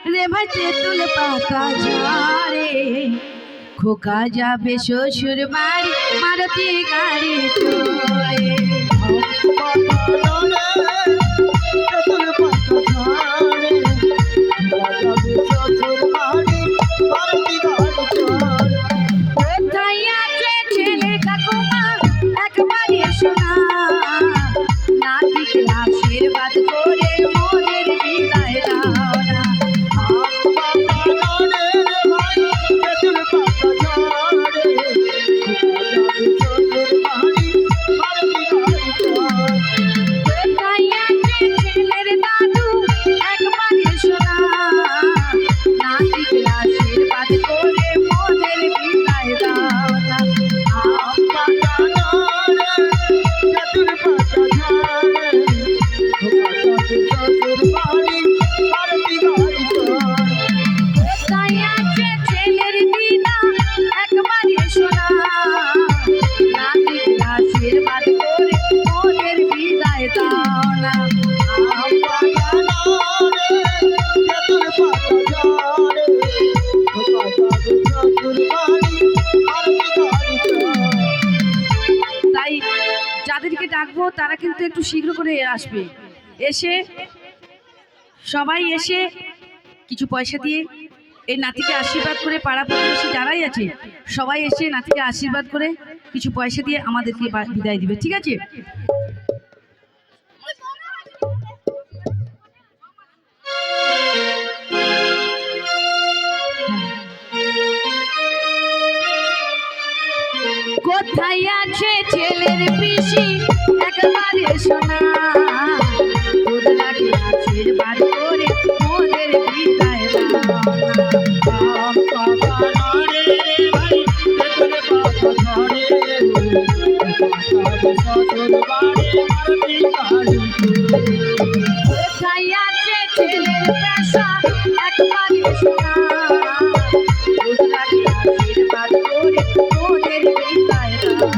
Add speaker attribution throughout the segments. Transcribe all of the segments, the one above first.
Speaker 1: রে ভাই তেঁতুল পাতা ঝরে খোকা যাবে শ্বশুর বাড়ি মারুতি গাড়ি চড়ে কোথায় আছে ছেলে কাকুমা একবার এসো না নাতিকে আশীর্বাদ করে মনের বিদায় দাও না কোথায় আছে ছেলের দাদু একবার এসো না নাতিকে আশীর্বাদ করে মনের বিদায় দাও না কোথায় আছে ছেলের দিদা একবার এসো না নাতিকে আশীর্বাদ করে মনের বিদায় দাও না তাই যাদেরকে ডাকবো তারা কিন্তু একটু শীঘ্র করে আসবে এসে সবাই এসে কিছু পয়সা দিয়ে এই নাতিকে আশীর্বাদ করে পাড়া প্রতিবেশী যারাই আছে সবাই এসে নাতিকে আশীর্বাদ করে কিছু পয়সা দিয়ে আমাদেরকে বিদায় দিবে ঠিক আছে কোথায় আছে ছেলের পিসি একবার এসো না তোদেরকে আশীর্বাদ করে মোদের বিদায় দাও কোথায় আছে ছেলের পেশা একবার এসো না তোদেরকে আশীর্বাদ করে মোদের বিদায় দাও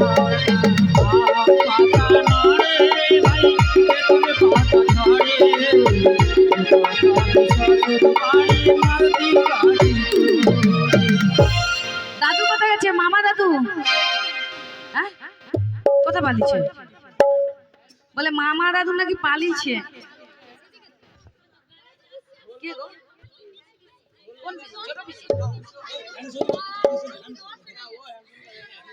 Speaker 1: দাদু কোথায় গেছে মামা দাদু হ্যাঁ কোথা পালিয়েছে বলে মামা দাদু নাকি পালিয়েছে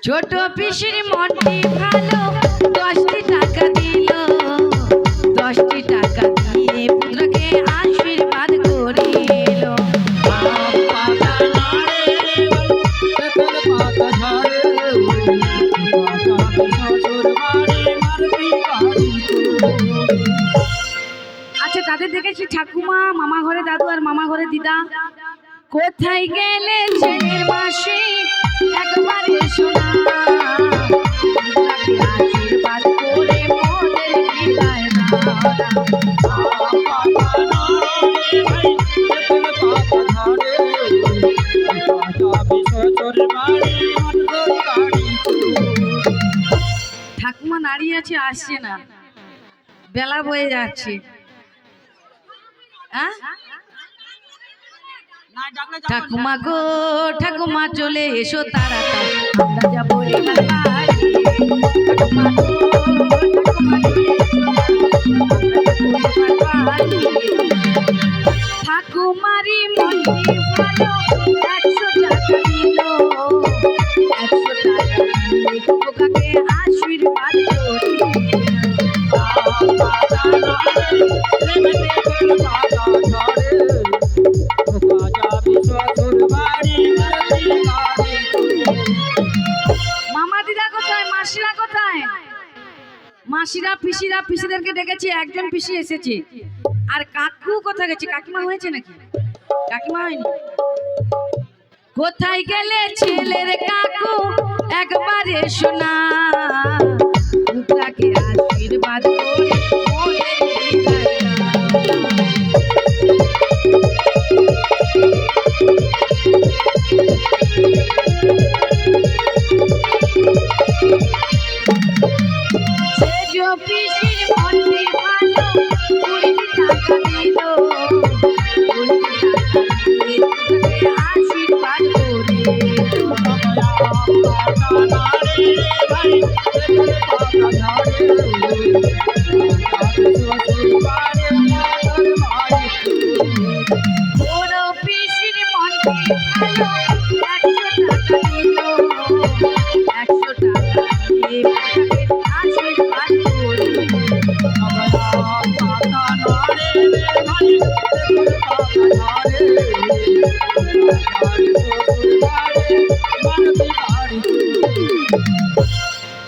Speaker 1: ছোট পিসির মনটি ভালো 10টি টাকা দিল 10টি টাকা দিয়ে পুত্রকে আশীর্বাদ করিল আচ্ছা তাদের দেখেছি ঠাকুমা মামা ঘরে দাদু আর মামা ঘরে দিদা কোথায় গেলে ছেলের মাসি একবার এসো না আশীর্বাদ করে মোদের বিদায় ঠাকুমা দাঁড়িয়ে আছে আসছে না বেলা বয়ে যাচ্ছে হ্যাঁ ঠাকুমা গো ঠাকুমা চলে এসো তাড়াতাড়ি আমরা যাবো এবার বাড়ি ঠাকুমা গো ঠাকুমা চলে এসো ঠাকুমারি মনটি ভালো 100 টাকা দিল 100 টাকা দিয়ে খোকাকে আশীর্বাদ করি মামা দিদা কোথায় মাসিরা কোথায় মাসিরা পিসিরা পিসিদেরকে ডেকেছি একজন পিসি এসেছে আর কাকু কোথায় গেছে কাকিমা হয়েছে নাকি কাকিমা হয়নি কোথায় গেলে ছেলের কাকু একবার এসো না পুত্রকে আশীর্বাদ করে মোদের বিদায় দাও পিসির মনটি ভালো 20 টাকা দিল 20 টাকা
Speaker 2: ধারে ধারে ধারে